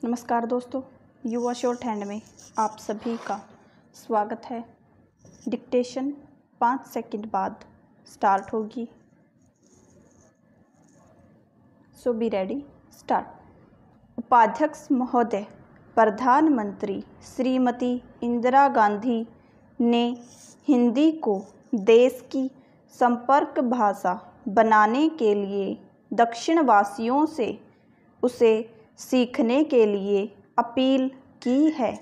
नमस्कार दोस्तों, युवा शॉर्ट हैंड में आप सभी का स्वागत है। डिक्टेशन 5 सेकंड बाद स्टार्ट होगी। सो बी रेडी, स्टार्ट। उपाध्यक्ष महोदय, प्रधानमंत्री श्रीमती इंदिरा गांधी ने हिंदी को देश की संपर्क भाषा बनाने के लिए दक्षिणवासियों से उसे सीखने के लिए अपील की है।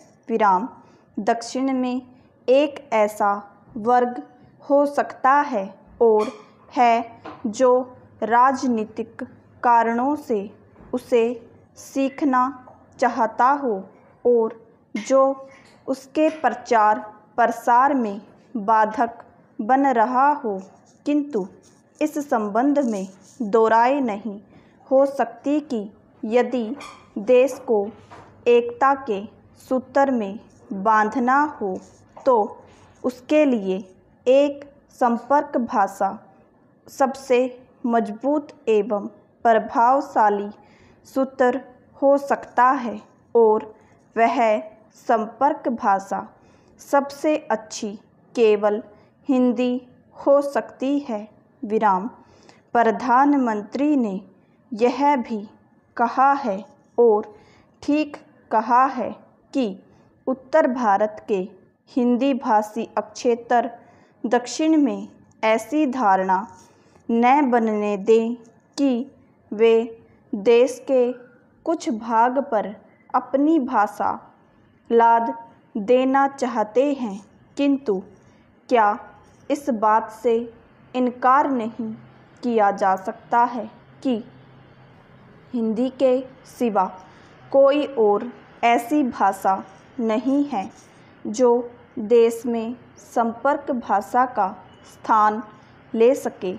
दक्षिण में एक ऐसा वर्ग हो सकता है और है जो राजनीतिक कारणों से उसे सीखना चाहता हो और जो उसके प्रचार प्रसार में बाधक बन रहा हो, किंतु इस संबंध में दो राय नहीं हो सकती कि यदि देश को एकता के सूत्र में बांधना हो तो उसके लिए एक संपर्क भाषा सबसे मजबूत एवं प्रभावशाली सूत्र हो सकता है और वह संपर्क भाषा सबसे अच्छी केवल हिंदी हो सकती है। प्रधानमंत्री ने यह भी कहा है और ठीक कहा है कि उत्तर भारत के हिंदी भाषी क्षेत्र दक्षिण में ऐसी धारणा न बनने दें कि वे देश के कुछ भाग पर अपनी भाषा लाद देना चाहते हैं, किंतु क्या इस बात से इनकार नहीं किया जा सकता है कि हिंदी के सिवा कोई और ऐसी भाषा नहीं है जो देश में संपर्क भाषा का स्थान ले सके।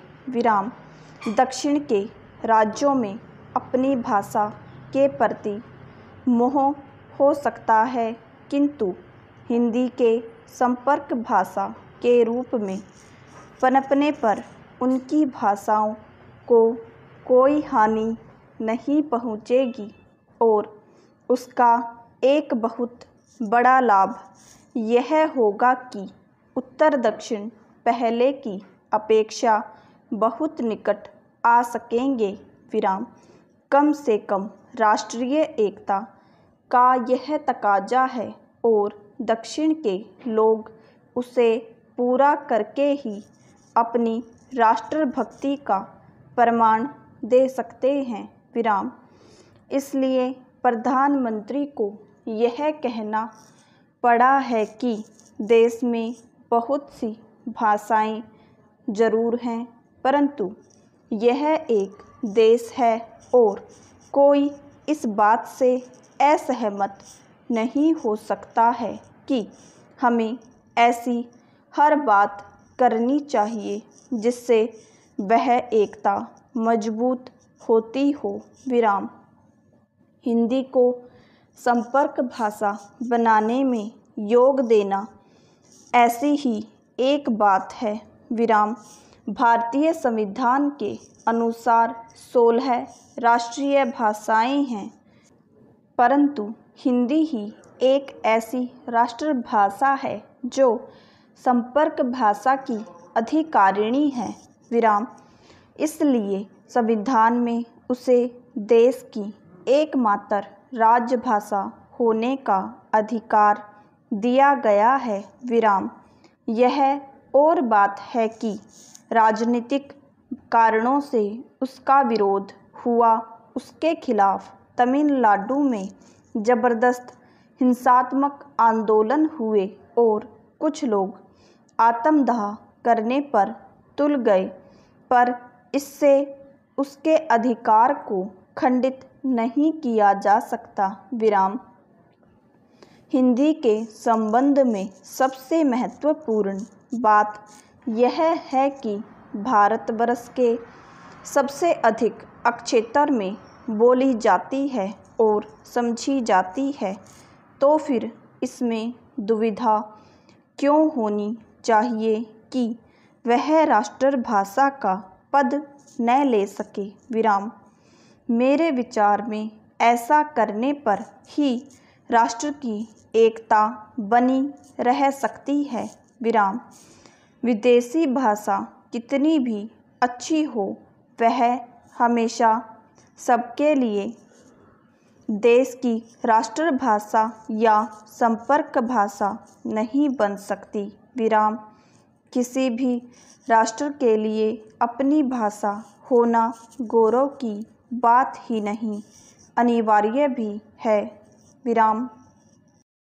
दक्षिण के राज्यों में अपनी भाषा के प्रति मोह हो सकता है, किंतु हिंदी के संपर्क भाषा के रूप में पनपने पर उनकी भाषाओं को कोई हानि नहीं पहुँचेगी और उसका एक बहुत बड़ा लाभ यह होगा कि उत्तर दक्षिण पहले की अपेक्षा बहुत निकट आ सकेंगे। कम से कम राष्ट्रीय एकता का यह तकाजा है और दक्षिण के लोग उसे पूरा करके ही अपनी राष्ट्रभक्ति का प्रमाण दे सकते हैं। इसलिए प्रधानमंत्री को यह कहना पड़ा है कि देश में बहुत सी भाषाएं जरूर हैं, परंतु यह एक देश है और कोई इस बात से असहमत नहीं हो सकता है कि हमें ऐसी हर बात करनी चाहिए जिससे वह एकता मजबूत होती हो। हिंदी को संपर्क भाषा बनाने में योग देना ऐसी ही एक बात है। भारतीय संविधान के अनुसार 16 राष्ट्रीय भाषाएं हैं, परंतु हिंदी ही एक ऐसी राष्ट्रभाषा है जो संपर्क भाषा की अधिकारिणी है। इसलिए संविधान में उसे देश की एकमात्र राजभाषा होने का अधिकार दिया गया है। यह और बात है कि राजनीतिक कारणों से उसका विरोध हुआ। उसके खिलाफ तमिलनाडु में जबरदस्त हिंसात्मक आंदोलन हुए और कुछ लोग आत्मदाह करने पर तुल गए, पर इससे उसके अधिकार को खंडित नहीं किया जा सकता। हिंदी के संबंध में सबसे महत्वपूर्ण बात यह है कि भारतवर्ष के सबसे अधिक क्षेत्र में बोली जाती है और समझी जाती है, तो फिर इसमें दुविधा क्यों होनी चाहिए कि वह राष्ट्रभाषा का पद न ले सके। मेरे विचार में ऐसा करने पर ही राष्ट्र की एकता बनी रह सकती है। विराम। विदेशी भाषा कितनी भी अच्छी हो, वह हमेशा सबके लिए देश की राष्ट्रभाषा या संपर्क भाषा नहीं बन सकती। विराम। किसी भी राष्ट्र के लिए अपनी भाषा होना गौरव की बात ही नहीं, अनिवार्य भी है। विराम।